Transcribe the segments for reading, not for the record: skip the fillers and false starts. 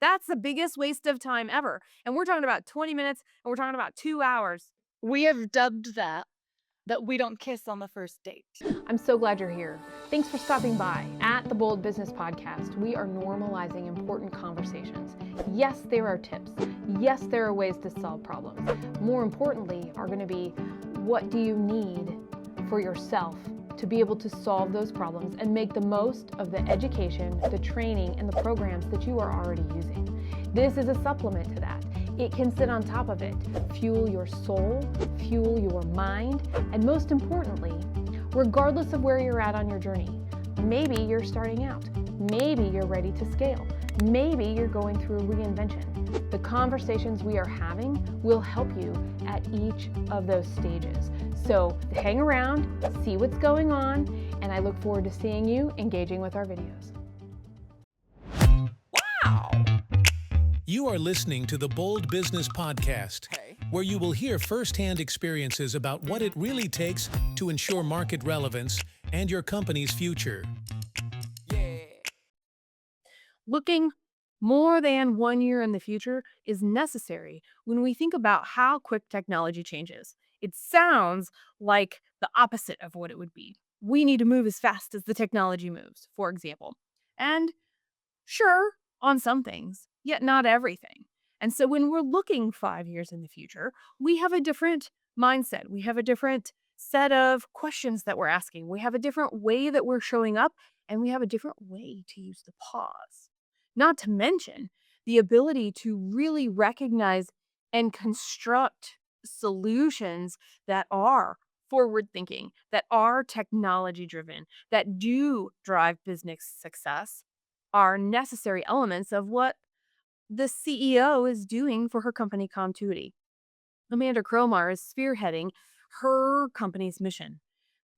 That's the biggest waste of time ever. And we're talking about 20 minutes and we're talking about 2 hours. We have dubbed that we don't kiss on the first date. I'm so glad you're here. Thanks for stopping by. At the Bold Business Podcast, we are normalizing important conversations. Yes, there are tips. Yes, there are ways to solve problems. More importantly, are going to be, what do you need for yourself to be able to solve those problems and make the most of the education, the training, and the programs that you are already using. This is a supplement to that. It can sit on top of it, fuel your soul, fuel your mind, and most importantly, regardless of where you're at on your journey, maybe you're starting out, maybe you're ready to scale, maybe you're going through reinvention. The conversations we are having will help you at each of those stages. So hang around, see what's going on, and I look forward to seeing you engaging with our videos. Wow. You are listening to the Bold Business Podcast, where you will hear firsthand experiences about what it really takes to ensure market relevance and your company's future. Looking more than 1 year in the future is necessary when we think about how quick technology changes. It sounds like the opposite of what it would be. We need to move as fast as the technology moves, for example. And sure, on some things, yet not everything. And so when we're looking 5 years in the future, we have a different mindset. We have a different set of questions that we're asking. We have a different way that we're showing up, and we have a different way to use the pause. Not to mention the ability to really recognize and construct solutions that are forward thinking, that are technology driven, that do drive business success, are necessary elements of what the CEO is doing for her company, COMtuity. Amanda Cromar is spearheading her company's mission: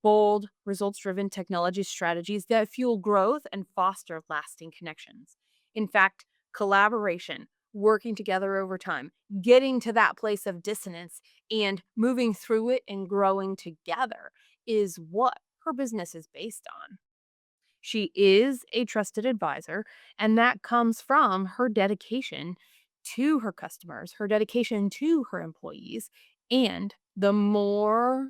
bold, results driven technology strategies that fuel growth and foster lasting connections. In fact, collaboration, working together over time, getting to that place of dissonance and moving through it and growing together is what her business is based on. She is a trusted advisor, and that comes from her dedication to her customers, her dedication to her employees. And the more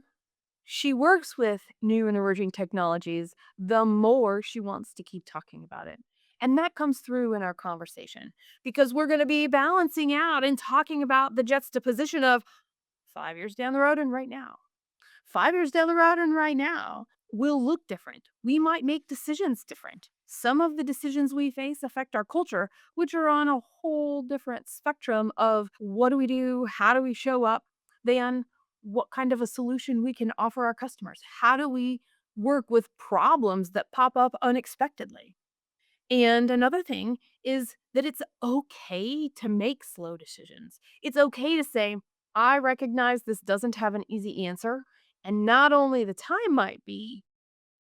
she works with new and emerging technologies, the more she wants to keep talking about it. And that comes through in our conversation because we're going to be balancing out and talking about the juxtaposition of 5 years down the road and right now. 5 years down the road and right now will look different. We might make decisions different. Some of the decisions we face affect our culture, which are on a whole different spectrum of what do we do, how do we show up, than what kind of a solution we can offer our customers. How do we work with problems that pop up unexpectedly? And another thing is that it's okay to make slow decisions. It's okay to say, I recognize this doesn't have an easy answer. And not only the time might be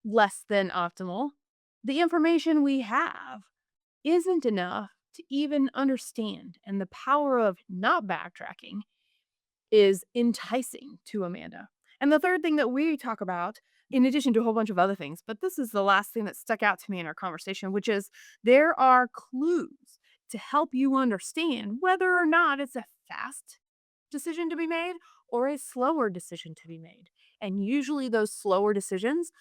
less than optimal, the information we have isn't enough to even understand. And the power of not backtracking is enticing to Amanda. And the third thing that we talk about, in addition to a whole bunch of other things, but this is the last thing that stuck out to me in our conversation, which is there are clues to help you understand whether or not it's a fast decision to be made or a slower decision to be made. And usually those slower decisions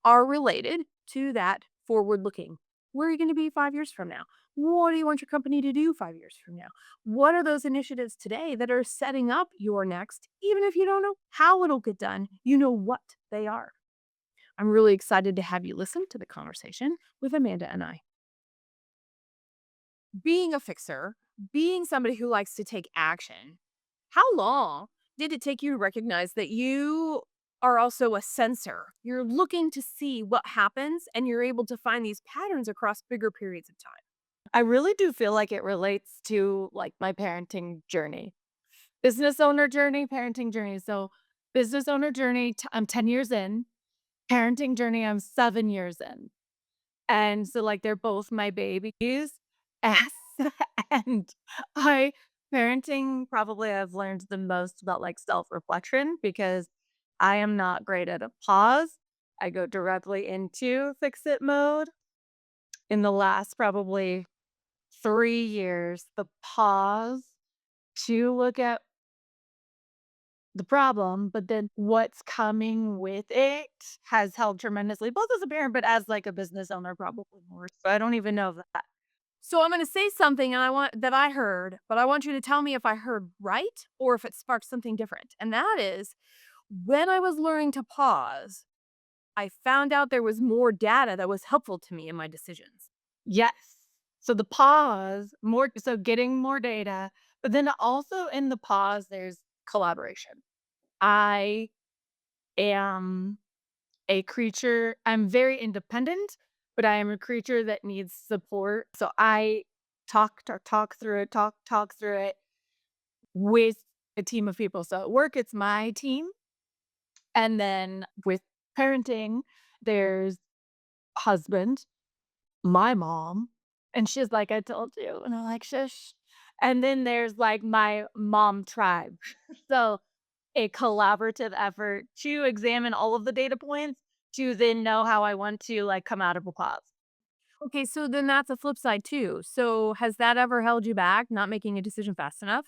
are related to that forward looking. Where are you going to be 5 years from now? What do you want your company to do 5 years from now? What are those initiatives today that are setting up your next, even if you don't know how it'll get done, you know what they are. I'm really excited to have you listen to the conversation with Amanda and I. Being a fixer, being somebody who likes to take action, how long did it take you to recognize that you are also a sensor? You're looking to see what happens and you're able to find these patterns across bigger periods of time. I really do feel like it relates to like my parenting journey. Business owner journey, parenting journey. So business owner journey, I'm 10 years in. Parenting journey, I'm 7 years in. And so like they're both my babies. And, and I parenting probably I've learned the most about like self-reflection because I am not great at a pause. I go directly into fix it mode. In the last probably 3 years, the pause to look at the problem, but then what's coming with it has helped tremendously, both as a parent, but as like a business owner, probably more. So I don't even know that. So I'm going to say something and I want that I heard, but I want you to tell me if I heard right or if it sparked something different. And that is when I was learning to pause, I found out there was more data that was helpful to me in my decisions. Yes. So the pause, more so getting more data, but then also in the pause, there's collaboration. I am a creature, I'm very independent, but I am a creature that needs support. So I talk through it, talk through it with a team of people. So at work, it's my team. And then with parenting, there's husband, my mom, and she's like, I told you. And I'm like, shush. And then there's like my mom tribe. So a collaborative effort to examine all of the data points to then know how I want to like come out of a pause. Okay, so then that's a flip side too. So has that ever held you back, not making a decision fast enough?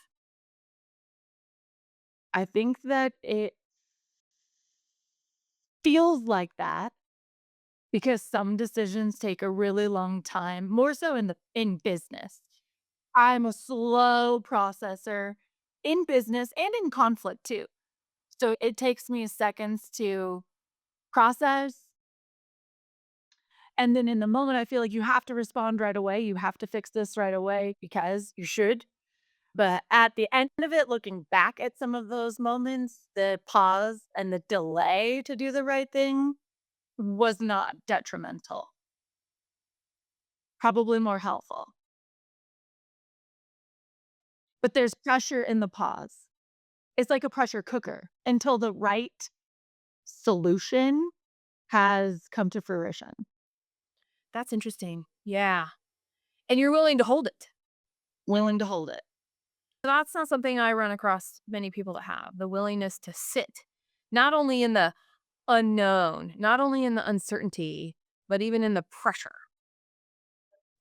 I think that it feels like that because some decisions take a really long time, more so in business. I'm a slow processor in business and in conflict too. So it takes me seconds to process. And then in the moment, I feel like you have to respond right away. You have to fix this right away because you should. But at the end of it, looking back at some of those moments, the pause and the delay to do the right thing was not detrimental, probably more helpful. But there's pressure in the pause. It's like a pressure cooker until the right solution has come to fruition. That's interesting. Yeah. And you're willing to hold it. Willing to hold it. That's not something I run across many people that have the willingness to sit, not only in the unknown, not only in the uncertainty, but even in the pressure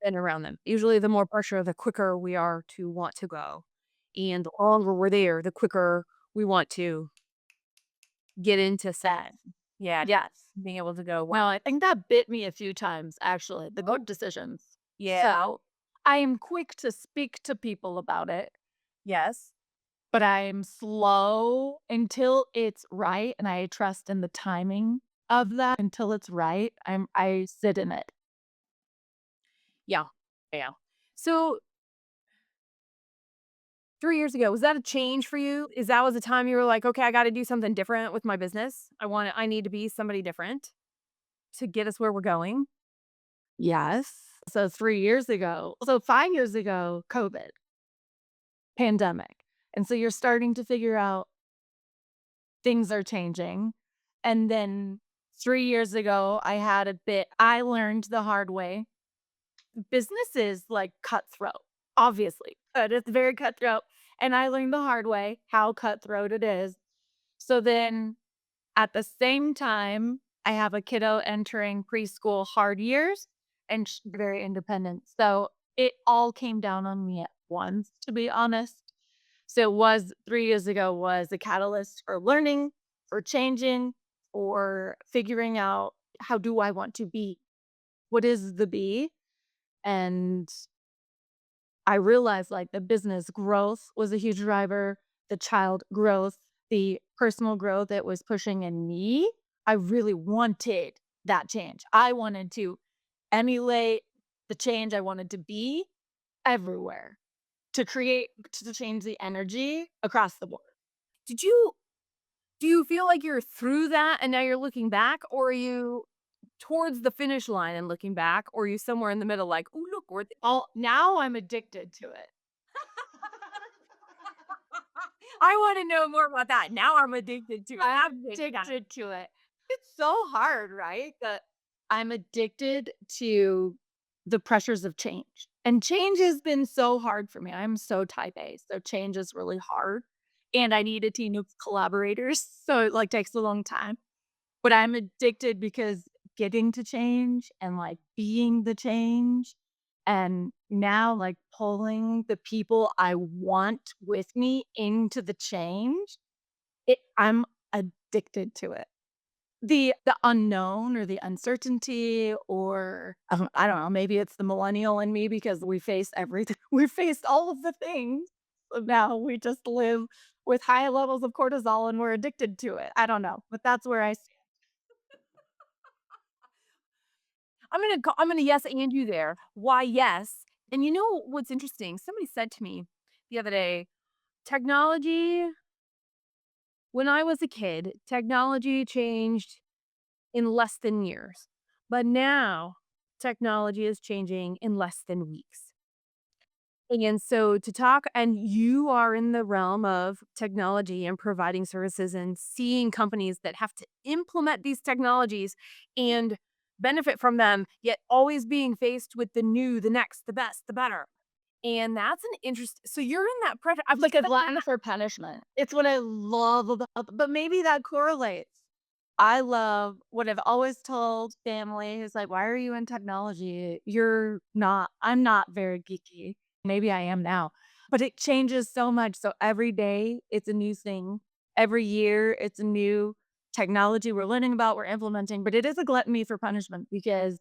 and around them. Usually, the more pressure, the quicker we are to want to go. And the longer we're there, the quicker we want to get into set. Yeah. Yes. Being able to go, Well, I think that bit me a few times, actually, the good decisions. yeah. So I am quick to speak to people about it, Yes. but I'm slow until it's right. And I trust in the timing of that until it's right. I sit in it. Yeah. Yeah. So 3 years ago, was that a change for you? Is that was the time you were like, okay, I got to do something different with my business. I need to be somebody different to get us where we're going. Yes. So 3 years ago, so 5 years ago, COVID, pandemic. And so you're starting to figure out things are changing. And then 3 years ago, I learned the hard way. Business is like cutthroat, obviously, but it's very cutthroat. And I learned the hard way how cutthroat it is. So then at the same time, I have a kiddo entering preschool hard years and she's very independent. So it all came down on me at once, to be honest. So it was 3 years ago was a catalyst for learning, for changing, for figuring out how do I want to be? What is the be? And I realized like the business growth was a huge driver, the child growth, the personal growth it was pushing in me. I really wanted that change. I wanted to emulate the change I wanted to be everywhere to change the energy across the board. Did you do you feel like you're through that and now you're looking back, or are you towards the finish line and looking back, or are you somewhere in the middle like, oh look, All now I'm addicted to it. I want to know more about that. Now I'm addicted to it. I'm addicted to it. It's so hard, right? That I'm addicted to the pressures of change. And change has been so hard for me. I'm so type A. So change is really hard. And I need a team of collaborators. So it like takes a long time. But I'm addicted because getting to change and like being the change And now, like, pulling the people I want with me into the change, I'm addicted to it. The unknown or the uncertainty, or I don't know, maybe it's the millennial in me because we face everything. We faced all of the things. So now we just live with high levels of cortisol and we're addicted to it. I don't know, but that's where I stand. I'm gonna yes and you there. Why yes? And you know what's interesting? Somebody said to me the other day, technology, when I was a kid, technology changed in less than years. But now technology is changing in less than weeks. And so to talk, and you are in the realm of technology and providing services and seeing companies that have to implement these technologies and benefit from them, yet always being faced with the new, the next, the best, the better. And that's an interest. So you're in that pressure. I've Like a glutton for punishment. It's what I love about, but maybe that correlates. I love what I've always told family is like, why are you in technology? You're not, I'm not very geeky. Maybe I am now, but it changes so much. So every day it's a new thing. Every year it's a new technology we're learning about, we're implementing, but it is a gluttony for punishment because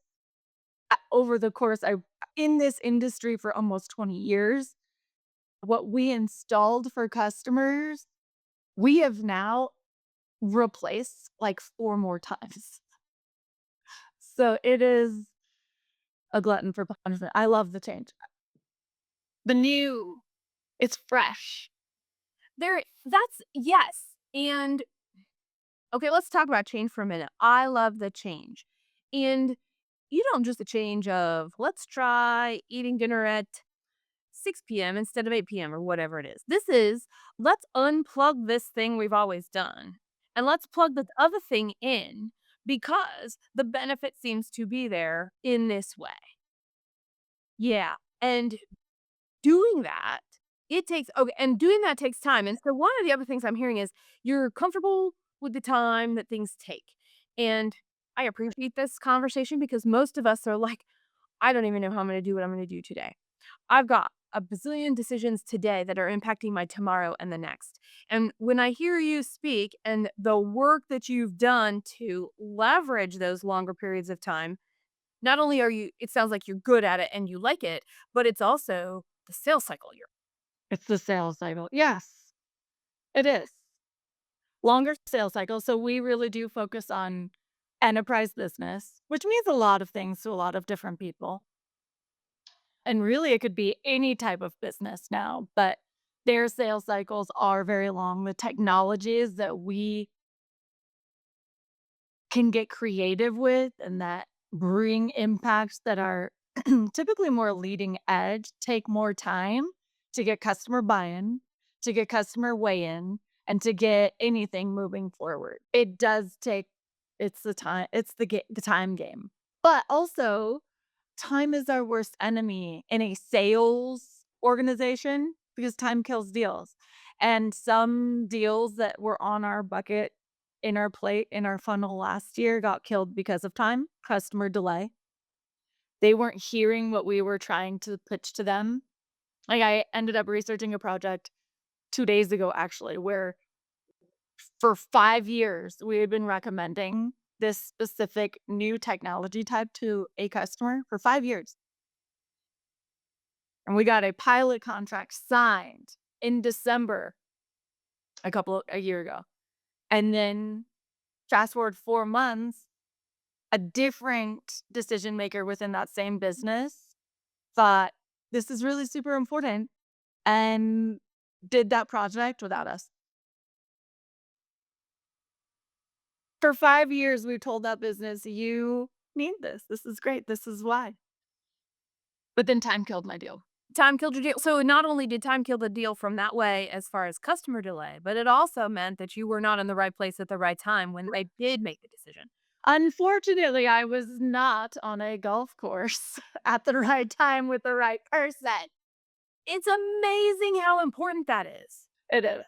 over the course, I in this industry for almost 20 years, what we installed for customers, we have now replaced like 4 more times. So it is a glutton for punishment. I love the change. The new, it's fresh. that's yes. And okay, let's talk about change for a minute. I love the change. And you don't just the change of let's try eating dinner at 6 p.m. instead of 8 p.m. or whatever it is. This is let's unplug this thing we've always done and let's plug the other thing in because the benefit seems to be there in this way. Yeah. And doing that, it takes okay, and doing that takes time. And so one of the other things I'm hearing is you're comfortable with the time that things take. And I appreciate this conversation because most of us are like, I don't even know how I'm going to do what I'm going to do today. I've got a bazillion decisions today that are impacting my tomorrow and the next. And when I hear you speak and the work that you've done to leverage those longer periods of time, not only are you, it sounds like you're good at it and you like it, but it's also the sales cycle you're. It's the sales cycle. Yes, it is. Longer sales cycle. So we really do focus on enterprise business, which means a lot of things to a lot of different people. And really, it could be any type of business now, but their sales cycles are very long. The technologies that we can get creative with and that bring impacts that are typically more leading edge take more time to get customer buy-in, to get customer weigh-in, and to get anything moving forward. It does take it's the time, it's the time game. But also, time is our worst enemy in a sales organization because time kills deals. And some deals that were on our bucket, in our plate, in our funnel last year got killed because of time, customer delay. They weren't hearing what we were trying to pitch to them. Like I ended up researching a project 2 days ago, actually, where for 5 years we had been recommending this specific new technology type to a customer for 5 years. And we got a pilot contract signed in December a year ago. And then fast forward 4 months, a different decision maker within that same business thought this is really super important and did that project without us. For 5 years, we told that business, you need this. This is great. This is why. But then time killed my deal. Time killed your deal. So not only did time kill the deal from that way as far as customer delay, but it also meant that you were not in the right place at the right time when they did make the decision. Unfortunately, I was not on a golf course at the right time with the right person. It's amazing how important that is. It is.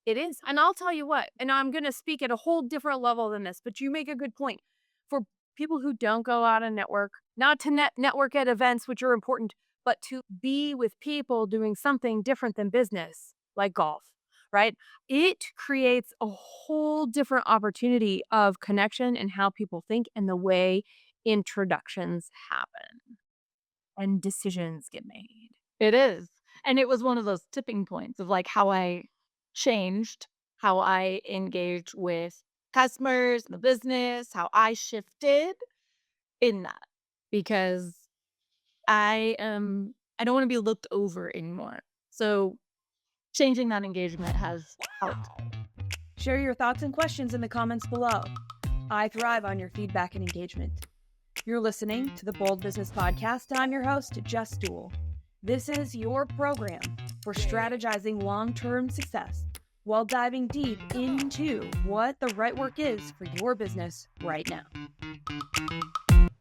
It is. And I'll tell you what, and I'm going to speak at a whole different level than this, but you make a good point. For people who don't go out and network, not to network at events, which are important, but to be with people doing something different than business, like golf, right? It creates a whole different opportunity of connection and how people think and the way introductions happen and decisions get made. It is. And it was one of those tipping points of like how I changed how I engage with customers, the business, how I shifted in that because I don't want to be looked over anymore. So changing that engagement has helped. Share your thoughts and questions in the comments below. I thrive on your feedback and engagement. You're listening to the Bold Business Podcast, and I'm your host, Jess Dewell. This is your program for strategizing long-term success while diving deep into what the right work is for your business right now.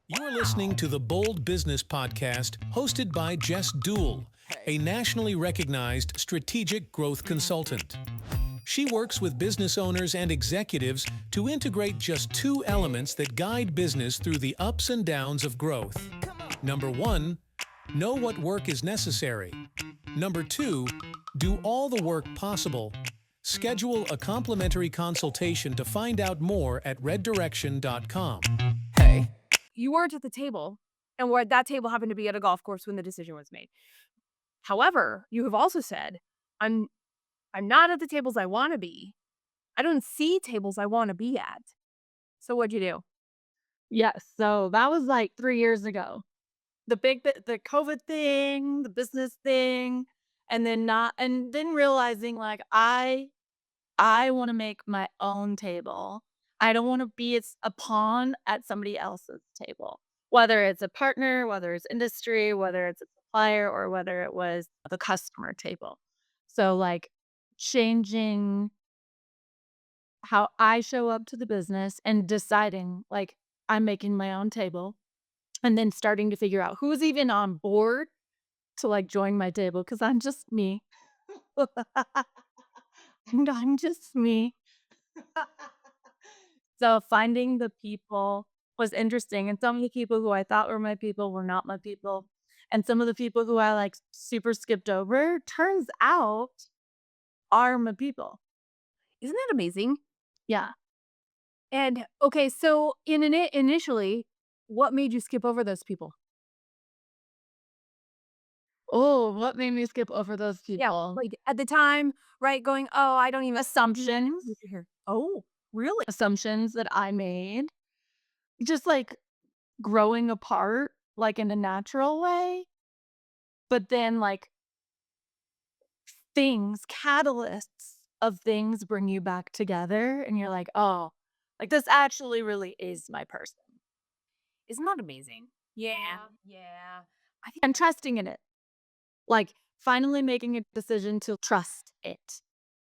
You're listening to the BOLD Business Podcast, hosted by Jess Dewell, a nationally recognized strategic growth consultant. She works with business owners and executives to integrate just two elements that guide business through the ups and downs of growth. Number one, know what work is necessary. Number two, do all the work possible. Schedule a complimentary consultation to find out more at reddirection.com. You weren't at the table, and that table happened to be at a golf course when the decision was made. However, you have also said, I'm not at the tables I want to be. I don't see tables I want to be at. So what'd you do? Yes. So that was like 3 years ago. The COVID thing, the business thing, and then realizing like I want to make my own table. I don't want to be a pawn at somebody else's table, whether it's a partner, whether it's industry, whether it's a supplier, or whether it was the customer table. So like changing how I show up to the business and deciding like I'm making my own table and then starting to figure out who's even on board to like join my table because I'm just me. I'm just me. So finding the people was interesting. And some of the people who I thought were my people were not my people. And some of the people who I like super skipped over, turns out are my people. Isn't that amazing? Yeah. And okay, so initially, what made you skip over those people? Oh, what made me skip over those Yeah, people? like at the time, right? Going, oh, I don't even Assumptions. here. Oh, really? Assumptions that I made. Just like growing apart, like in a natural way. But then like catalysts of things bring you back together and you're like, oh, like this actually really is my person. Isn't that amazing? Yeah. I think And trusting in it. Like finally making a decision to trust it.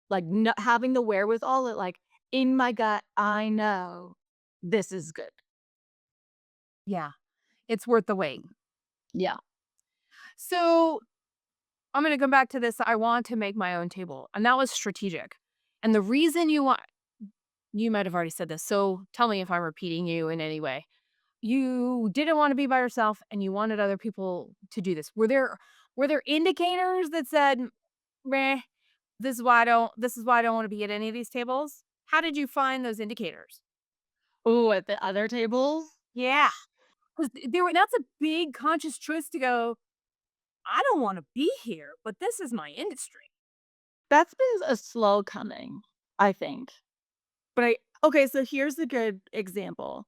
Like having the wherewithal that like in my gut, I know this is good. yeah, it's worth the wait. Yeah. So I'm going to come back to this. I want to make my own table, and that was strategic. And the reason you might have already said this, so tell me if I'm repeating you in any way. You didn't want to be by yourself, and you wanted other people to do this. Were there indicators that said, meh, this is why I don't want to be at any of these tables? How did you find those indicators? Oh, at the other tables? Yeah. Because that's a big conscious choice to go, I don't want to be here, but this is my industry. That's been a slow coming, I think. But okay, so here's a good example.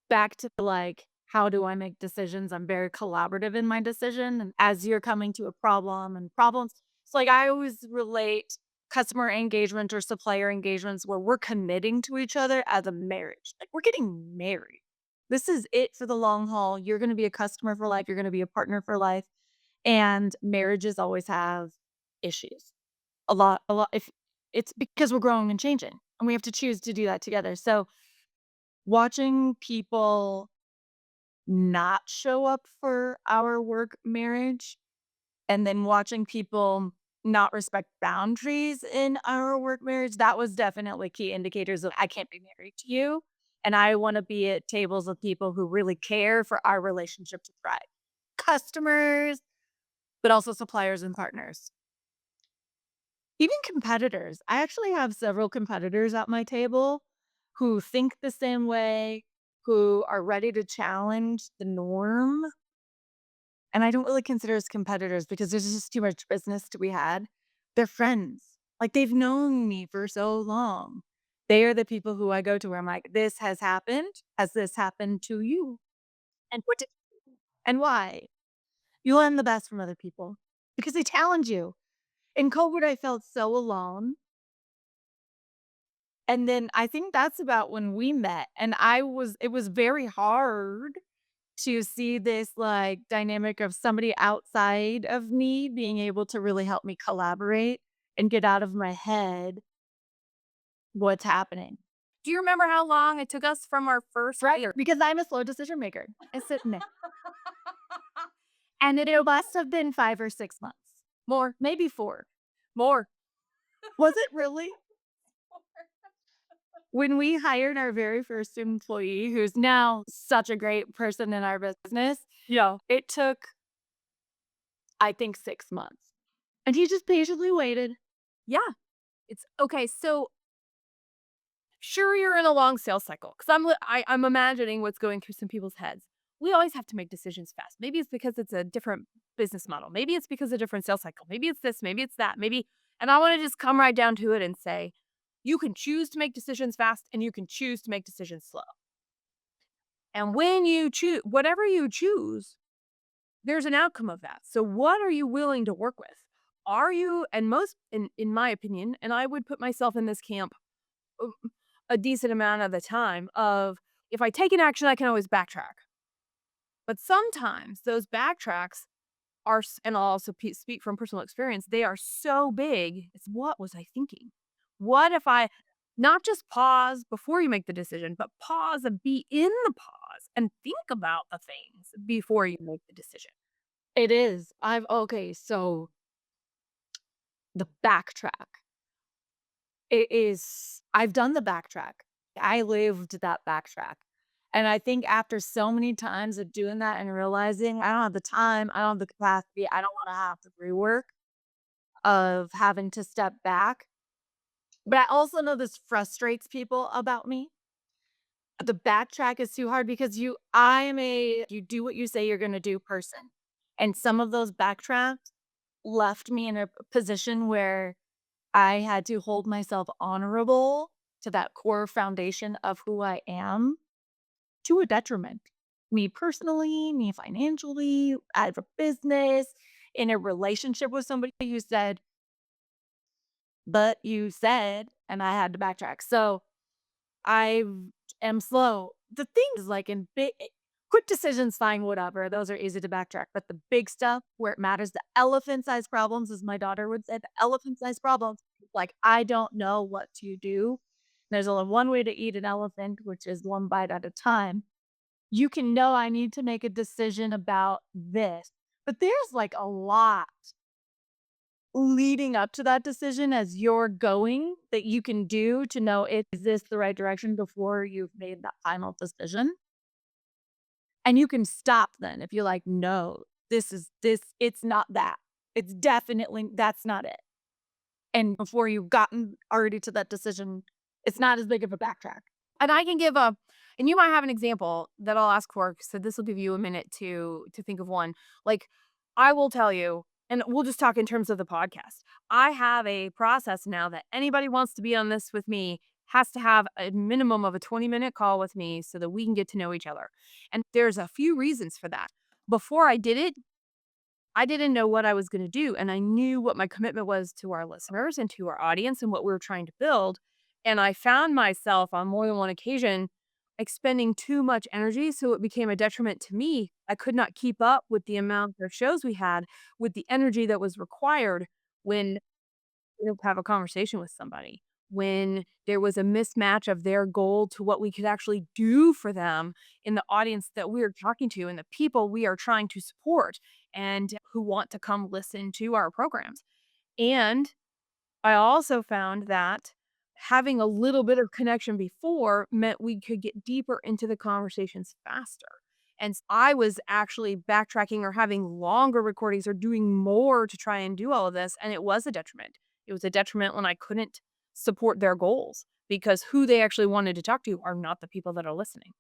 Back to like, how do I make decisions? I'm very collaborative in my decision. And as you're coming to a problem and problems, it's like I always relate customer engagement or supplier engagements where we're committing to each other as a marriage. Like we're getting married. This is it for the long haul. You're going to be a customer for life. You're going to be a partner for life. And marriages always have issues. A lot. If it's because we're growing and changing and we have to choose to do that together. So watching people not show up for our work marriage and then watching people not respect boundaries in our work marriage, that was definitely key indicators of I can't be married to you. And I want to be at tables of people who really care for our relationship to thrive. customers, but also suppliers and partners. Even competitors. I actually have several competitors at my table who think the same way, who are ready to challenge the norm. And I don't really consider us competitors because there's just too much business to be had. They're friends. Like they've known me for so long. They are the people who I go to where I'm like, this has happened. Has this happened to you? And what did, and why? You learn the best from other people because they challenge you. In COVID, I felt so alone. And then I think that's about when we met. And it was very hard to see this like dynamic of somebody outside of me being able to really help me collaborate and get out of my head what's happening. Do you remember how long it took us from our first Right. Because I'm a slow decision maker. I sit in it. And it must have been 5 or 6 months. More, Maybe 4. more. Was it really? When we hired our very first employee, who's now such a great person in our business, Yeah. it took, I think, 6 months. And he just patiently waited. Yeah. It's okay. So sure, you're in a long sales cycle because I'm imagining what's going through some people's heads. We always have to make decisions fast. Maybe it's because it's a different business model. Maybe it's because of a different sales cycle. Maybe it's this. Maybe it's that. Maybe, and I want to just come right down to it and say, you can choose to make decisions fast and you can choose to make decisions slow. And when you choose, whatever you choose, there's an outcome of that. So what are you willing to work with? Are you, and most, in my opinion, and I would put myself in this camp a decent amount of the time of if I take an action, I can always backtrack. But sometimes those backtracks are, and I'll also speak from personal experience, they are so big. It's what was I thinking? What if I not just pause before you make the decision, but pause and be in the pause and think about the things before you make the decision? It is. Okay, so the backtrack. I've done the backtrack. I lived that backtrack. And I think after so many times of doing that and realizing I don't have the time, I don't have the capacity, I don't want to have the rework of having to step back. But I also know this frustrates people about me. The backtrack is too hard because I am you do what you say you're going to do person. And some of those backtracks left me in a position where I had to hold myself honorable to that core foundation of who I am to a detriment. Me personally, me financially, out of a business, in a relationship with somebody who said, but you said, and I had to backtrack. So I am slow. The thing is like in quick decisions, fine, whatever. Those are easy to backtrack. But the big stuff where it matters, the elephant-sized problems, as my daughter would say, the elephant-sized problems, like I don't know what to do. There's only one way to eat an elephant, which is one bite at a time. You can know I need to make a decision about this. But there's like a lot leading up to that decision as you're going that you can do to know is this the right direction before you've made that final decision. And you can stop then if you're like, no, it's not that. It's definitely, that's not it. And before you've gotten already to that decision, it's not as big of a backtrack. And I can give and you might have an example that I'll ask for. So this will give you a minute to think of one. Like I will tell you, and we'll just talk in terms of the podcast. I have a process now that anybody wants to be on this with me has to have a minimum of a 20-minute call with me so that we can get to know each other. And there's a few reasons for that. Before I did it, I didn't know what I was going to do. And I knew what my commitment was to our listeners and to our audience and what we were trying to build. And I found myself on more than one occasion expending too much energy. So it became a detriment to me. I could not keep up with the amount of shows we had with the energy that was required when you have a conversation with somebody, when there was a mismatch of their goal to what we could actually do for them in the audience that we are talking to and the people we are trying to support and who want to come listen to our programs. And I also found that having a little bit of connection before meant we could get deeper into the conversations faster. And I was actually backtracking or having longer recordings or doing more to try and do all of this. And it was a detriment. It was a detriment when I couldn't support their goals because who they actually wanted to talk to are not the people that are listening.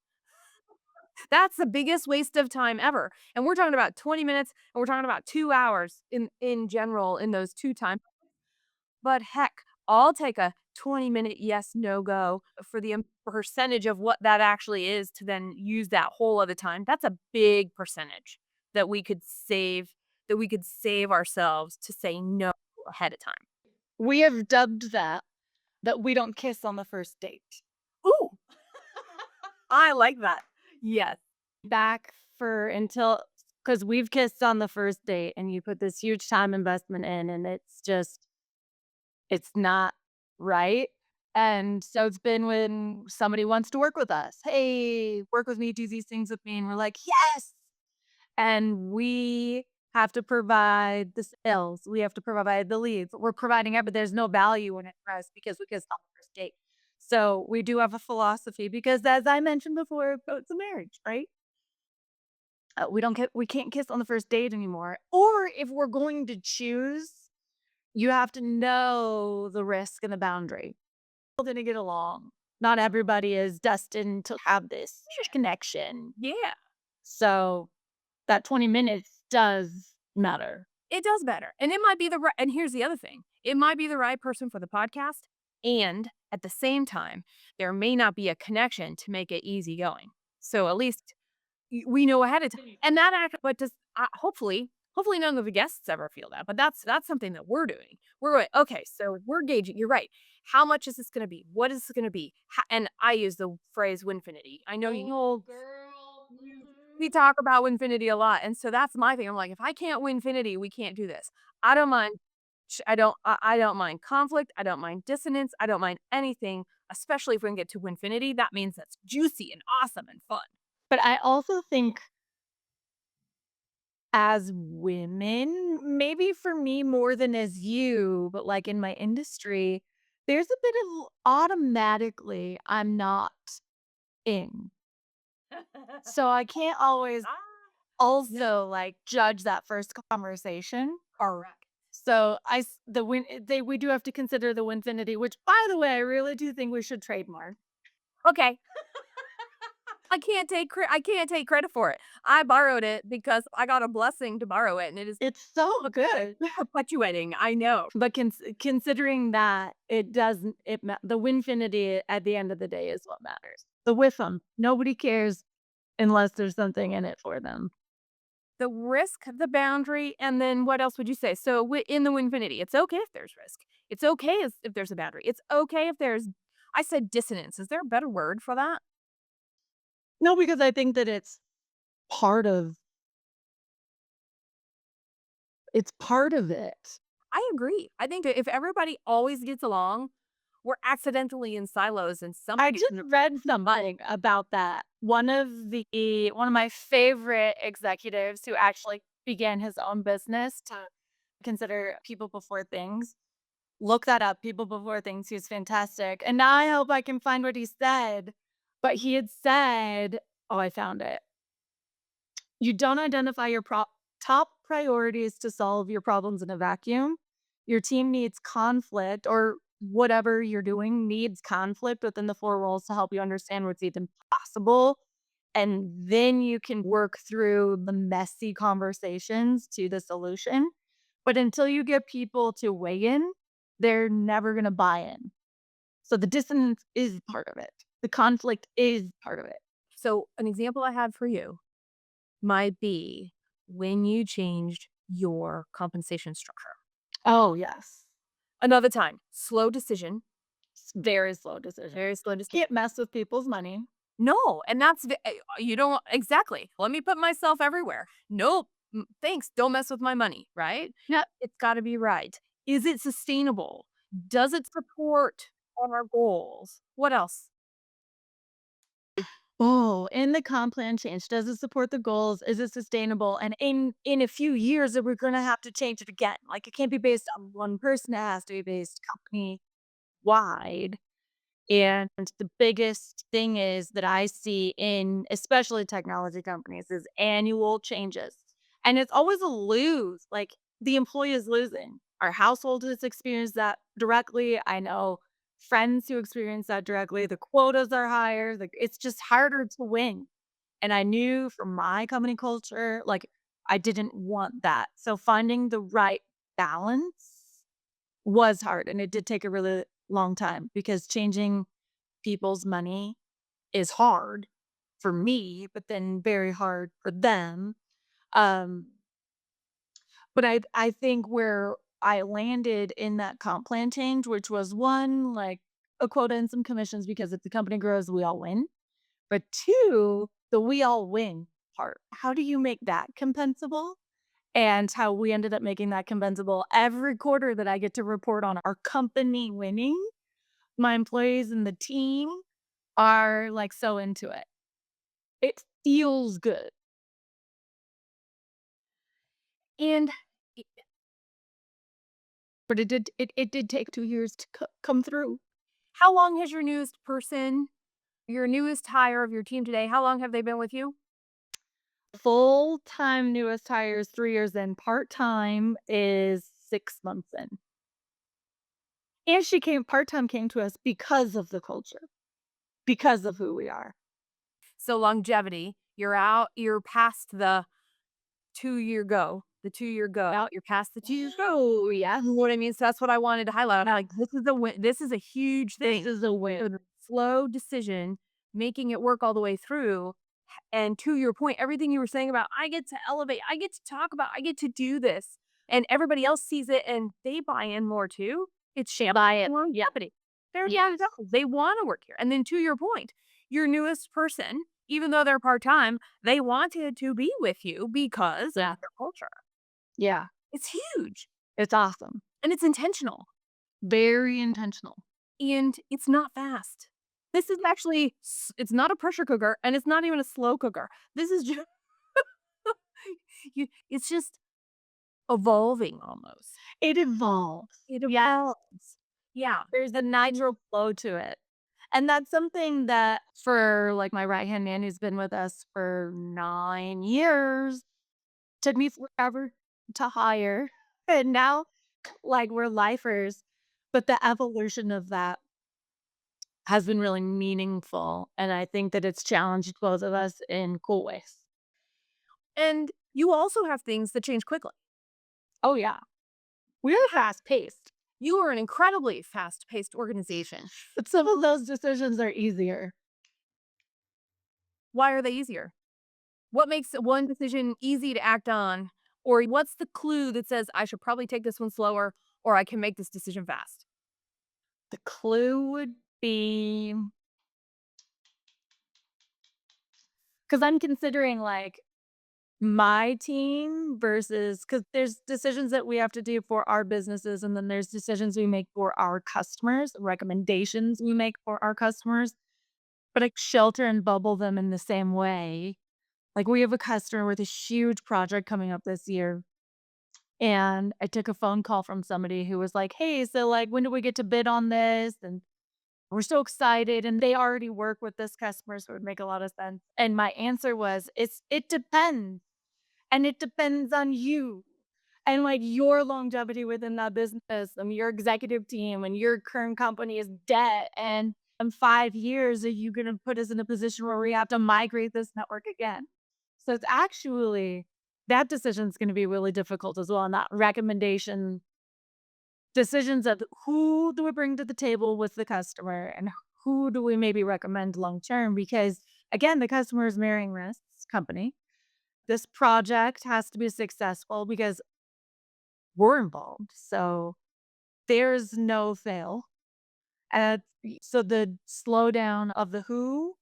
That's the biggest waste of time ever. And we're talking about 20 minutes and we're talking about 2 hours in general in those 2 times. But heck, I'll take a 20-minute yes, no go for the percentage of what that actually is to then use that whole other time. That's a big percentage that we could save ourselves to say no ahead of time. We have dubbed that we don't kiss on the first date. Ooh, I like that. Yes. Back for until because we've kissed on the first date and you put this huge time investment in and it's not right. And so it's been when somebody wants to work with us. Hey, work with me, do these things with me. And we're like, yes. And we have to provide the sales. We have to provide the leads. We're providing it, but there's no value in it for us because we kissed on the first date. So we do have a philosophy because as I mentioned before, it's a marriage, right? We can't kiss on the first date anymore. Or if we're going to choose, you have to know the risk and the boundary. We're going to get along. Not everybody is destined to have this connection. Yeah. So that 20 minutes does matter. It does matter. And it might be the right, and here's the other thing. It might be the right person for the podcast. And at the same time, there may not be a connection to make it easy going. So at least we know ahead of time. And that act, but does hopefully none of the guests ever feel that. But that's something that we're doing. We're going, okay, so we're gauging. You're right. How much is this going to be? What is this going to be? And I use the phrase Winfinity. I know you. We talk about Winfinity a lot, and so that's my thing. I'm like, if I can't Winfinity, we can't do this. I don't mind. I don't mind conflict. I don't mind dissonance. I don't mind anything, especially if we can get to Winfinity. That means that's juicy and awesome and fun. But I also think as women, maybe for me more than as you, but like in my industry, there's a bit of automatically I'm not in. So I can't always also like judge that first conversation. Correct. So we do have to consider the Winfinity, which by the way, I really do think we should trademark. Okay. I can't take credit for it. I borrowed it because I got a blessing to borrow it, and It's so good. perpetuating. I know. But considering that it doesn't, the Winfinity at the end of the day is what matters. The with them, nobody cares unless there's something in it for them. The risk, the boundary, and then what else would you say? So in the Winfinity, it's okay if there's risk. It's okay if there's a boundary. It's okay if there's, I said dissonance. Is there a better word for that? No, because I think that part of part of it. I agree. I think that if everybody always gets along, we're accidentally in silos and I just read something about that. One of my favorite executives who actually began his own business to consider people before things. Look that up, people before things. He's fantastic. And now I hope I can find what he said. But he had said, oh, I found it. You don't identify your top priorities to solve your problems in a vacuum. Your team needs conflict, or whatever you're doing needs conflict within the four walls to help you understand what's even possible. And then you can work through the messy conversations to the solution. But until you get people to weigh in, they're never going to buy in. So the dissonance is part of it. The conflict is part of it. So an example I had for you might be when you changed your compensation structure. Oh, yes. Another time, slow decision. Very slow decision. Very slow decision. Can't mess with people's money. No, and that's, you don't, exactly. Let me put myself everywhere. Nope. Thanks. Don't mess with my money, right? Yep. It's got to be right. Is it sustainable? Does it support our goals? What else? Oh, in the comp plan change, does it support the goals? Is it sustainable? And in a few years, we're going to have to change it again. Like it can't be based on one person. It has to be based company wide. And the biggest thing is that I see in especially technology companies is annual changes. And it's always a lose. Like the employee is losing. Our household has experienced that directly. I know friends who experience that directly. The quotas are higher. Like it's just harder to win. And I knew from my company culture, like I didn't want that. So finding the right balance was hard. And it did take a really long time because changing people's money is hard for me, but then very hard for them. Um, but I think where I landed in that comp plan change, which was one, like a quota and some commissions, because if the company grows, we all win. But two, the we all win part. How do you make that compensable? And how we ended up making that compensable every quarter that I get to report on our company winning, my employees and the team are like so into it. It feels good. And But it did take 2 years to come through. how long has your newest person, your newest hire of your team today, how long have they been with you? Full-time newest hire is 3 years in, part-time is 6 months in. And part-time came to us because of the culture, because of who we are. So longevity, you're past the 2-year go. The 2-year go out, you're past the 2-year go. Yeah. You know what I mean? So that's what I wanted to highlight. I'm like, this is a win. This is a huge thing. This is a win. A slow decision, making it work all the way through. And to your point, everything you were saying about I get to elevate, I get to talk about, I get to do this, and everybody else sees it and they buy in more too. It's champagne longevity. They're they want to work here. And then to your point, your newest person, even though they're part-time, they wanted to be with you because of their culture. Yeah. It's huge It's awesome. and it's intentional Very intentional. and it's not fast. This is actually, it's not a pressure cooker and it's not even a slow cooker. This is just, it's just evolving almost. It evolves. It evolves. Yeah. There's a natural flow to it. And that's something that for like my right-hand man who's been with us for 9 years, took me forever to hire. And now like we're lifers. But the evolution of that has been really meaningful. And I think that it's challenged both of us in cool ways. And you also have things that change quickly. Oh, yeah. We're fast-paced. You are an incredibly fast-paced organization. But some of those decisions are easier. Why are they easier? What makes one decision easy to act on? Or what's the clue that says I should probably take this one slower or I can make this decision fast? The clue would be because I'm considering like my team versus because there's decisions that we have to do for our businesses and then there's decisions we make for our customers, recommendations we make for our customers, but I shelter and bubble them in the same way. Like we have a customer with a huge project coming up this year. And I took a phone call from somebody who was like, hey, so like, when do we get to bid on this? And we're so excited. And they already work with this customer, so it would make a lot of sense. And my answer was, it depends. And it depends on you and like your longevity within that business and your executive team and your current company's debt. And in 5 years, are you going to put us in a position where we have to migrate this network again? So it's actually that decision is going to be really difficult as well. And that recommendation decisions of who do we bring to the table with the customer and who do we maybe recommend long term? Because again, the customer is marrying this company. This project has to be successful because we're involved. So there's no fail. And so the slowdown of the who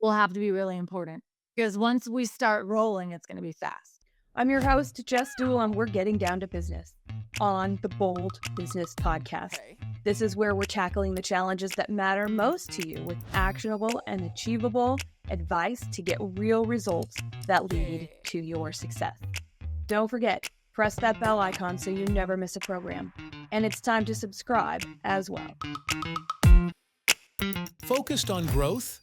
will have to be really important because once we start rolling, it's going to be fast. I'm your host, Jess Dewell, and we're getting down to business on the BOLD Business Podcast. This is where we're tackling the challenges that matter most to you with actionable and achievable advice to get real results that lead to your success. Don't forget, press that bell icon so you never miss a program. And it's time to subscribe as well. Focused on growth?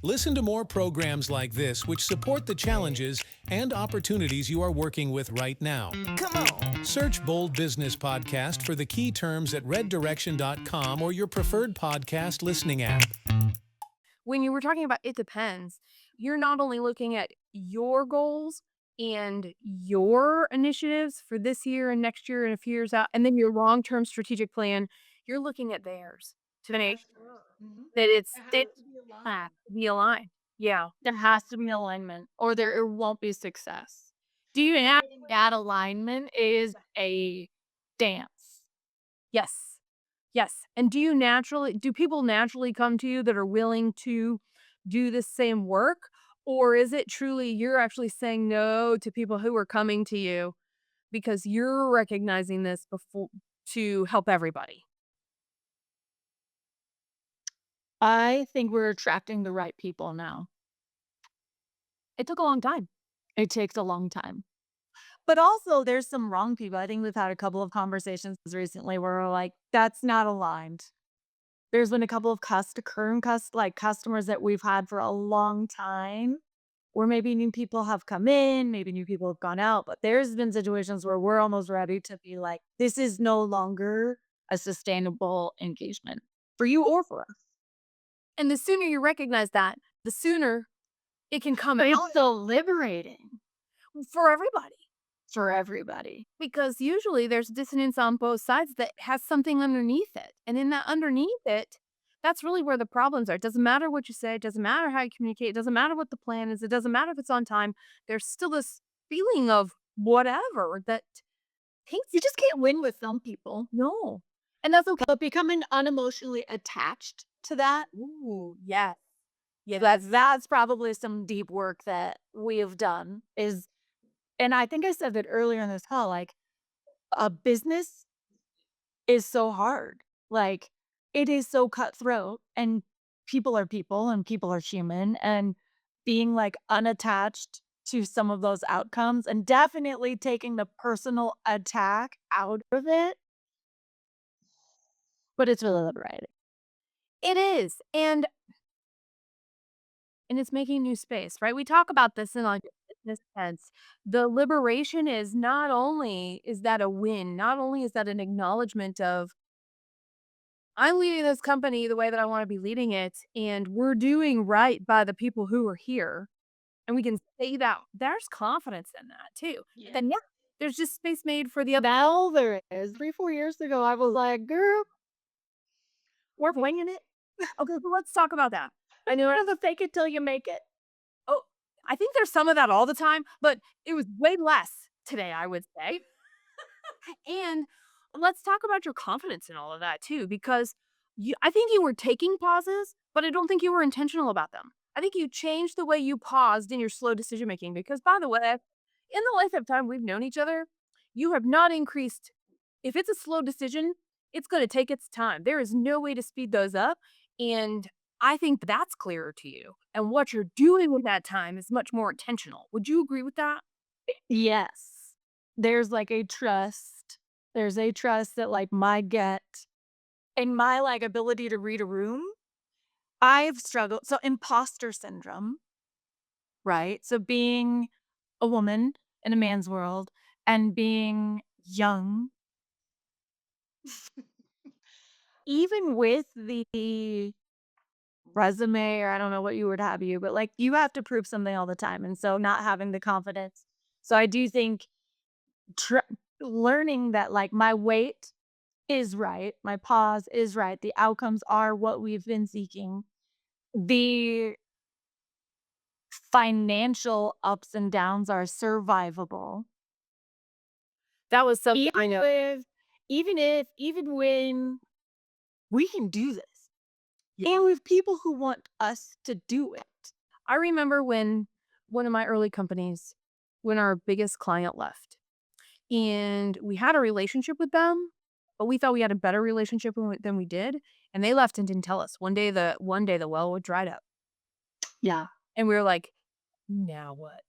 Listen to more programs like this which support the challenges and opportunities you are working with right now. Come on! Search Bold Business Podcast for the key terms at reddirection.com or your preferred podcast listening app. When you were talking about it depends, you're not only looking at your goals and your initiatives for this year and next year and a few years out, and then your long-term strategic plan, you're looking at theirs to make sure that it has to be aligned. Yeah. There has to be alignment or there won't be success. Do you have that alignment is a dance? Yes. Yes. And do people naturally come to you that are willing to do the same work? Or is it truly you're actually saying no to people who are coming to you because you're recognizing this before to help everybody? I think we're attracting the right people now. It took a long time. It takes a long time. But also there's some wrong people. I think we've had a couple of conversations recently where we're like, that's not aligned. There's been a couple of customers that we've had for a long time where maybe new people have come in, maybe new people have gone out, but there's been situations where we're almost ready to be like, this is no longer a sustainable engagement for you or for us. And the sooner you recognize that, the sooner it can come But out it's so liberating for everybody. for everybody. Because usually there's dissonance on both sides that has something underneath it. And in that underneath it, that's really where the problems are. It doesn't matter what you say. It doesn't matter how you communicate. It doesn't matter what the plan is. It doesn't matter if it's on time. There's still this feeling of whatever that You just can't win with some people. no. And that's okay. But becoming unemotionally attached to that, Ooh, yes. Yeah. that's probably some deep work that we have done is, and I think I said that earlier in this call, like a business is so hard. Like it is so cutthroat and people are people and people are human and being like unattached to some of those outcomes and definitely taking the personal attack out of it. But it's really liberating. It is. And it's making new space, right? We talk about this in like a business sense. The liberation is not only is that a win, not only is that an acknowledgement of I'm leading this company the way that I want to be leading it, and we're doing right by the people who are here. And we can say that there's confidence in that too. Yeah. Then there's just space made for the other. Now there is. 3-4 years ago, I was like, girl, we're winging it. Okay, so let's talk about that. I knew how to fake it till you make it. Oh, I think there's some of that all the time, but it was way less today, I would say. And let's talk about your confidence in all of that too, because I think you were taking pauses, but I don't think you were intentional about them. I think you changed the way you paused in your slow decision making because, by the way, in the lifetime we've known each other, you have not increased. If it's a slow decision, it's going to take its time. There is no way to speed those up. And I think that's clearer to you. And what you're doing with that time is much more intentional. Would you agree with that? Yes. There's like a trust. There's a trust that like my gut and my like ability to read a room. I've struggled. So imposter syndrome, right? So being a woman in a man's world and being young, even with the resume or I don't know what you would have you, but like you have to prove something all the time. And so not having the confidence. So I do think learning that like my weight is right, my pause is right, the outcomes are what we've been seeking. The financial ups and downs are survivable. That was something I know. Even when we can do this. And with people who want us to do it. I remember when one of my early companies, when our biggest client left, and we had a relationship with them, but we thought we had a better relationship than we did, and they left and didn't tell us. One day the well would dried up, Yeah. and we were like, now what?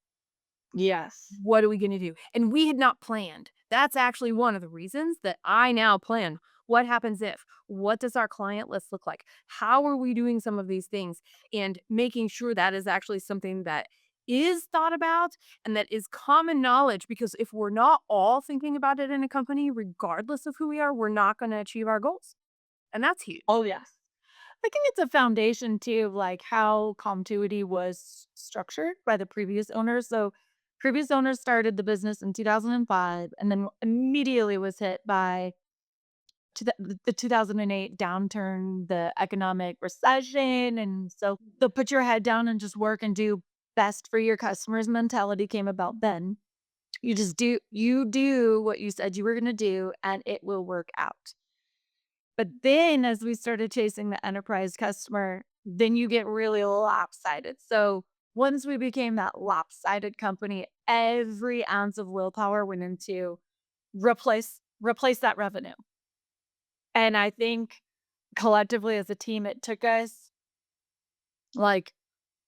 Yes. What are we going to do? And we had not planned. That's actually one of the reasons that I now plan. What happens if? What does our client list look like? How are we doing some of these things? And making sure that is actually something that is thought about and that is common knowledge. Because if we're not all thinking about it in a company, regardless of who we are, we're not going to achieve our goals. And that's huge. Oh, yes. I think it's a foundation too, of like how COMtuity was structured by the previous owners. So, previous owners started the business in 2005 and then immediately was hit by the 2008 downturn, the economic recession. And so, the put your head down and just work and do best for your customers mentality came about then. You do what you said you were going to do, and it will work out. But then as we started chasing the enterprise customer, then you get really lopsided. So once we became that lopsided company, every ounce of willpower went into replace that revenue. And I think collectively as a team, it took us like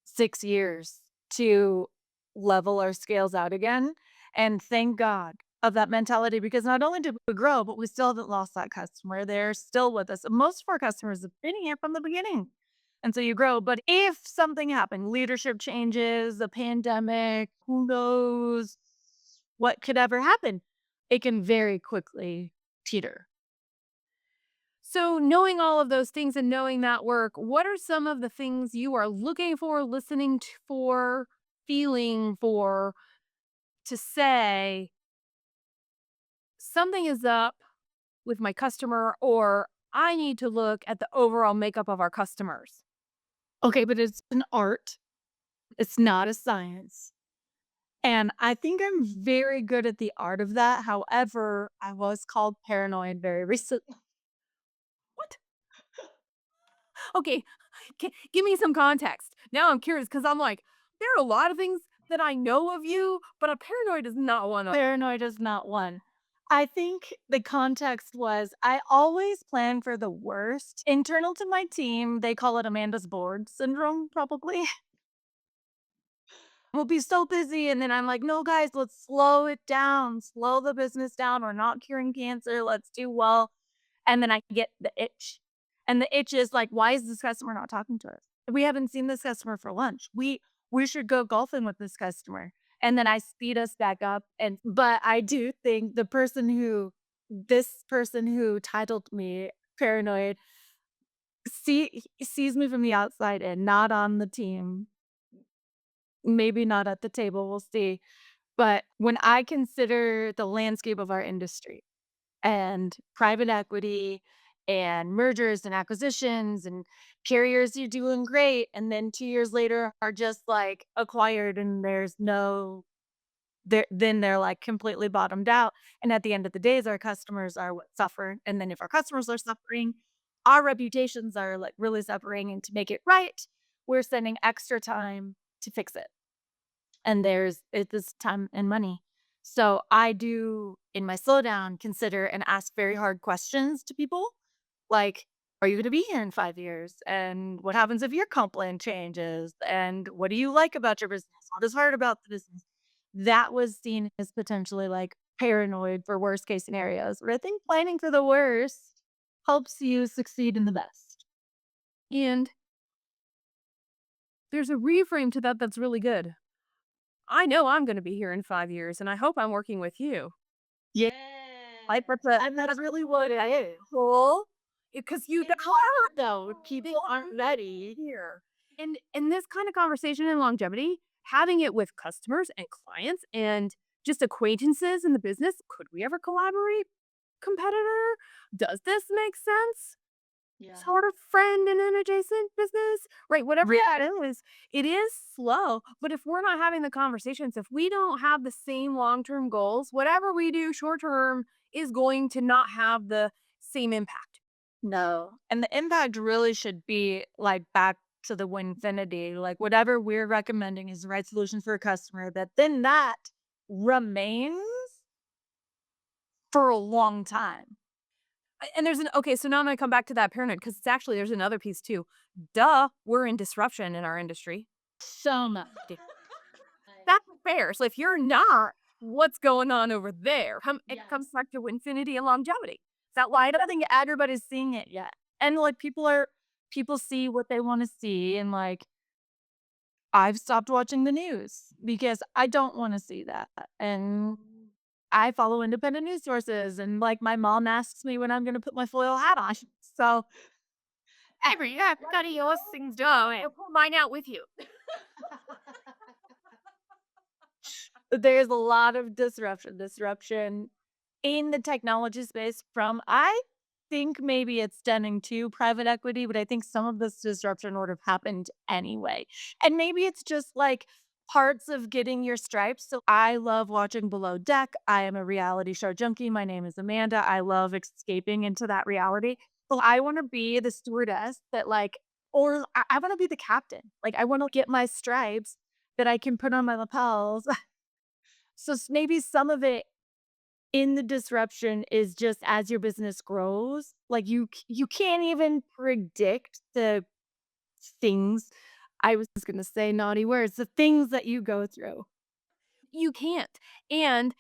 6 years to level our scales out again. And thank God of that mentality because not only did we grow, but we still haven't lost that customer. They're still with us. Most of our customers have been here from the beginning. And so you grow. But if something happened, leadership changes, a pandemic, who knows what could ever happen, it can very quickly teeter. So, knowing all of those things and knowing that work, what are some of the things you are looking for, listening for, feeling for to say something is up with my customer or I need to look at the overall makeup of our customers? Okay, but it's an art. It's not a science. And I think I'm very good at the art of that. However, I was called paranoid very recently. What? Okay, give me some context. Now I'm curious because I'm like, there are a lot of things that I know of you, but a paranoid is not one of. Paranoid is not one. I think the context was I always plan for the worst. Internal to my team, they call it Amanda's bored syndrome, probably. We'll be so busy. And then I'm like, no, guys, let's slow it down, slow the business down. We're not curing cancer. Let's do well. And then I get the itch. And the itch is like, why is this customer not talking to us? We haven't seen this customer for lunch. We should go golfing with this customer. And then I speed us back up. But I do think this person who titled me paranoid sees me from the outside and not on the team. Maybe not at the table, we'll see. But when I consider the landscape of our industry and private equity and mergers and acquisitions and carriers are doing great, and then 2 years later are just like acquired and then they're like completely bottomed out. And at the end of the days, our customers are what suffer. And then if our customers are suffering, our reputations are like really suffering. And to make it right, we're spending extra time to fix it. And it's time and money. So I do in my slowdown consider and ask very hard questions to people like, are you going to be here in 5 years? And what happens if your comp plan changes? And what do you like about your business? What is hard about the business? That was seen as potentially like paranoid for worst case scenarios. But I think planning for the worst helps you succeed in the best. And there's a reframe to that that's really good. I know I'm going to be here in 5 years, and I hope I'm working with you. Yeah. And that's really what it is. Cool. Because you It's hard though. People aren't ready. here. And this kind of conversation and longevity, having it with customers and clients and just acquaintances in the business, could we ever collaborate? Competitor? Does this make sense? Yeah. Sort of friend in an adjacent business, right? Whatever that is, it is slow. But if we're not having the conversations, if we don't have the same long-term goals, whatever we do short-term is going to not have the same impact. No. And the impact really should be like back to the Winfinity. Like whatever we're recommending is the right solution for a customer, that remains for a long time. And okay, so now I'm going to come back to that paranoid because there's another piece too. Duh, we're in disruption in our industry. So much. That fair. So if you're not, what's going on over there? It comes back to infinity and longevity. Is that why I don't think everybody's seeing it yet. And like people see what they want to see. And like, I've stopped watching the news because I don't want to see that. And I follow independent news sources. And like, my mom asks me when I'm going to put my foil hat on. So everybody else things do? I'll pull mine out with you. there's a lot of disruption in the technology space from, I think maybe it's stemming to private equity, but I think some of this disruption would have happened anyway. And maybe it's just like parts of getting your stripes. So I love watching Below Deck. I am a reality show junkie. My name is Amanda. I love escaping into that reality. So I want to be the stewardess that like, or I want to be the captain. Like I want to get my stripes that I can put on my lapels. So maybe some of it in the disruption is just as your business grows, like you can't even predict the things. I was going to say naughty words, the things that you go through. You can't. And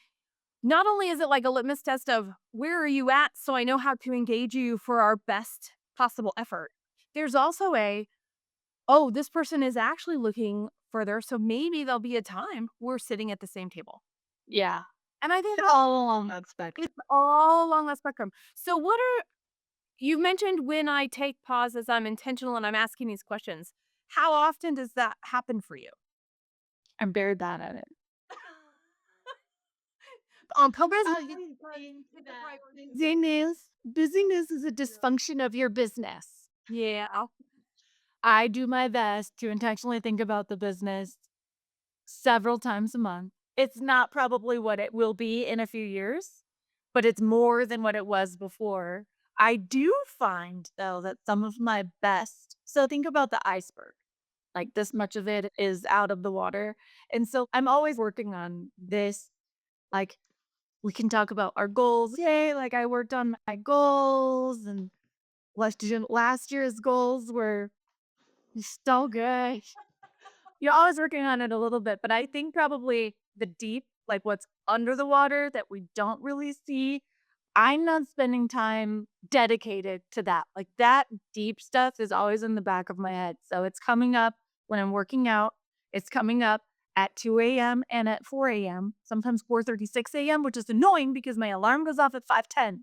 not only is it like a litmus test of where are you at so I know how to engage you for our best possible effort, there's also oh, this person is actually looking further, so maybe there'll be a time we're sitting at the same table. Yeah. And I think It's all along that spectrum. it's all along that spectrum. So you mentioned when I take pauses, I'm intentional and I'm asking these questions. How often does that happen for you? I'm very bad at it. On purpose? Busyness is a dysfunction of your business. Yeah. I do my best to intentionally think about the business several times a month. It's not probably what it will be in a few years, but it's more than what it was before. I do find, though, that some of my best, so think about the iceberg. Like this much of it is out of the water. And so I'm always working on this. Like we can talk about our goals. Yay, like I worked on my goals, and last year's goals were so good. You're always working on it a little bit, but I think probably the deep, like what's under the water that we don't really see, I'm not spending time dedicated to that. Like that deep stuff is always in the back of my head. So it's coming up when I'm working out. It's coming up at 2 a.m. and at 4 a.m., sometimes 4:36 a.m., which is annoying because my alarm goes off at 5:10.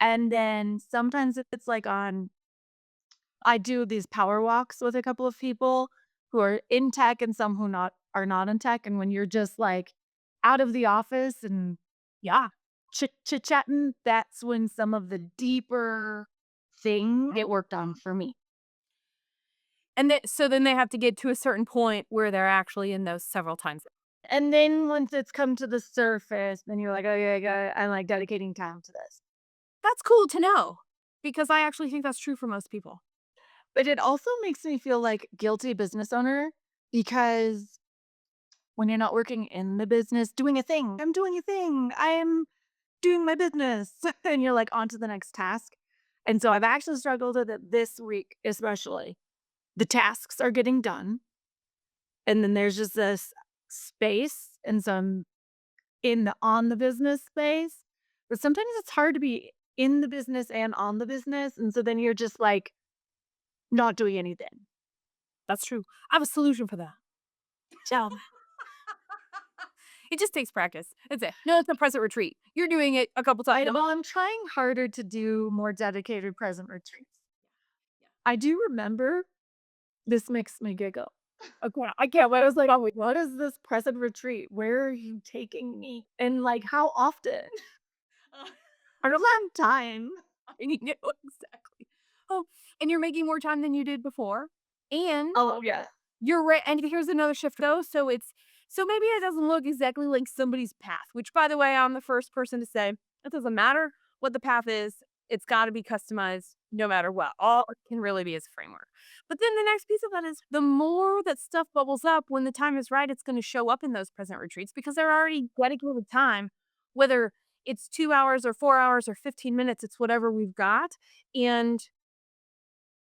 And then sometimes it's like I do these power walks with a couple of people who are in tech and some who are not in tech. And when you're just like out of the office and yeah, chit-chatting, that's when some of the deeper things get worked on for me. And so then they have to get to a certain point where they're actually in those several times. And then once it's come to the surface, then you're like, okay, I'm like dedicating time to this. That's cool to know because I actually think that's true for most people. But it also makes me feel like guilty business owner because when you're not working in the business, doing a thing, I'm doing a thing, I am doing my business, and you're like on to the next task. And so I've actually struggled with it this week, especially. The tasks are getting done. And then there's just this space. And so I'm on the business space. But sometimes it's hard to be in the business and on the business. And so then you're just like not doing anything. That's true. I have a solution for that. It just takes practice. That's it. No, it's a present retreat. You're doing it a couple times. Well, I'm trying harder to do more dedicated present retreats. I do remember, this makes me giggle. Okay, I can't wait. I was like, oh, wait, what is this present retreat? Where are you taking me? And like, how often? I don't have time. I know, exactly. Oh, and you're making more time than you did before. And Oh, yeah. you're right. And here's another shift though. So maybe it doesn't look exactly like somebody's path, which by the way, I'm the first person to say it doesn't matter what the path is. It's got to be customized no matter what. All it can really be is a framework. But then the next piece of that is the more that stuff bubbles up when the time is right, it's going to show up in those present retreats because they're already dedicated time, whether it's 2 hours or 4 hours or 15 minutes, it's whatever we've got. And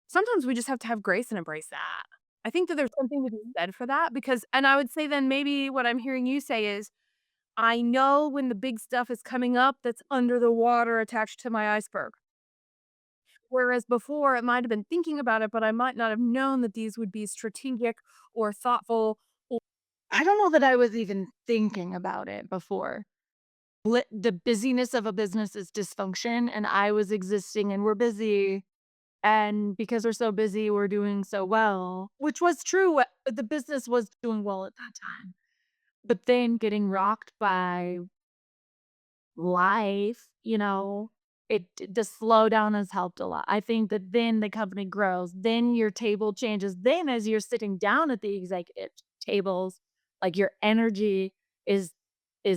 sometimes we just have to have grace and embrace that. I think that there's something to be said for that because and I would say then maybe what I'm hearing you say is, I know when the big stuff is coming up that's under the water attached to my iceberg. Whereas before, it might have been thinking about it, but I might not have known that these would be strategic or thoughtful. I don't know that I was even thinking about it before. The busyness of a business is dysfunction, and I was existing and we're busy. And because we're so busy, we're doing so well, which was true. The business was doing well at that time. But then getting rocked by life, the slowdown has helped a lot. I think that then the company grows, then your table changes. Then as you're sitting down at the executive tables, like your energy is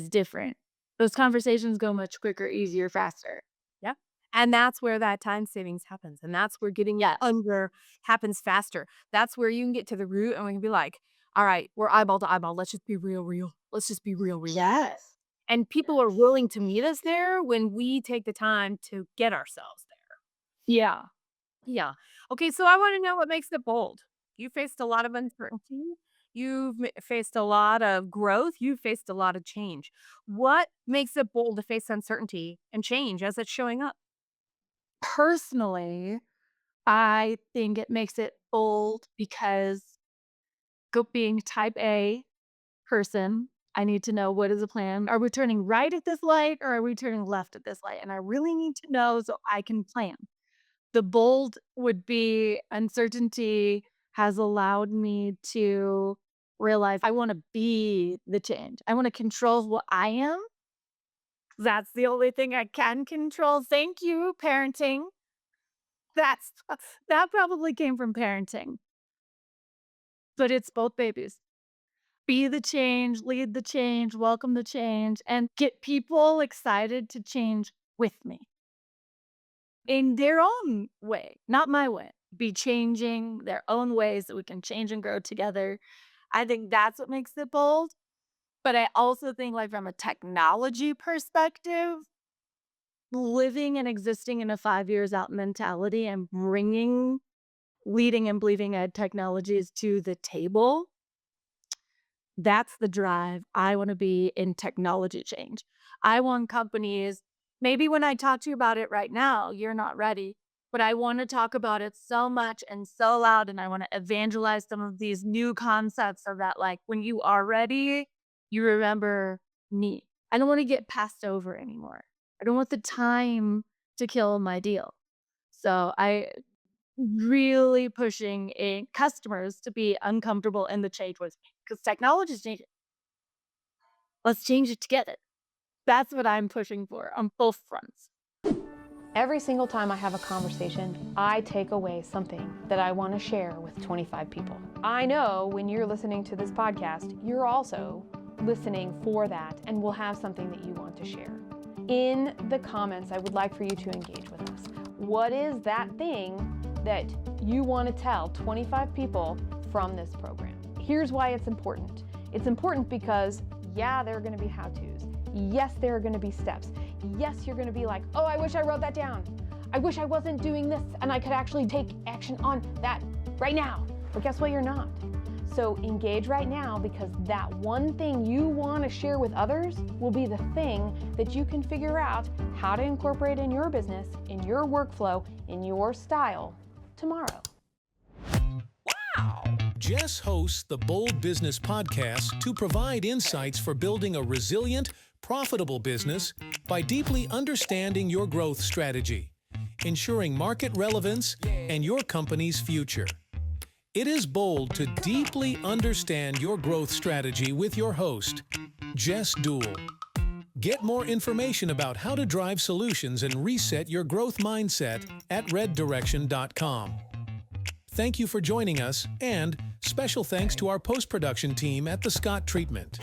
different. Those conversations go much quicker, easier, faster. Yeah. And that's where that time savings happens. And that's where getting Yes. under happens faster. That's where you can get to the root and we can be like, all right, we're eyeball to eyeball. Let's just be real. Let's just be real. Yes. And people are willing to meet us there when we take the time to get ourselves there. Yeah. Yeah. Okay, so I want to know what makes it bold. You faced a lot of uncertainty. You've faced a lot of growth. You've faced a lot of change. What makes it bold to face uncertainty and change as it's showing up? Personally, I think it makes it bold because being type A person, I need to know what is the plan. Are we turning right at this light or are we turning left at this light? And I really need to know so I can plan. The bold would be uncertainty has allowed me to realize I want to be the change. I want to control what I am. That's the only thing I can control. Thank you, parenting. That probably came from parenting. But it's both babies. Be the change, lead the change, welcome the change, and get people excited to change with me in their own way, not my way. Be changing their own ways that we can change and grow together. I think that's what makes it bold. But I also think, like, from a technology perspective, living and existing in a 5 years out mentality and bringing leading and bleeding edge technologies to the table, that's the drive. I want to be in technology change. I want companies, maybe when I talk to you about it right now, you're not ready, but I want to talk about it so much and so loud. And I want to evangelize some of these new concepts of that, like when you are ready, you remember me. I don't want to get passed over anymore. I don't want the time to kill my deal. So I really pushing in customers to be uncomfortable in the change with me because technology is changing. Let's change it together. That's what I'm pushing for on both fronts. Every single time I have a conversation, I take away something that I want to share with 25 people. I know when you're listening to this podcast, you're also listening for that and will have something that you want to share. In the comments, I would like for you to engage with us. What is that thing that you want to tell 25 people from this program? Here's why it's important. It's important because, yeah, there are going to be how-tos. Yes, there are going to be steps. Yes, you're going to be like, oh, I wish I wrote that down. I wish I wasn't doing this and I could actually take action on that right now. But guess what? You're not. So engage right now because that one thing you want to share with others will be the thing that you can figure out how to incorporate in your business, in your workflow, in your style tomorrow. Wow! Jess hosts the Bold Business Podcast to provide insights for building a resilient, profitable business by deeply understanding your growth strategy, ensuring market relevance, and your company's future. It is bold to deeply understand your growth strategy with your host, Jess Dewell. Get more information about how to drive solutions and reset your growth mindset at reddirection.com. Thank you for joining us, and special thanks to our post-production team at The Scott Treatment.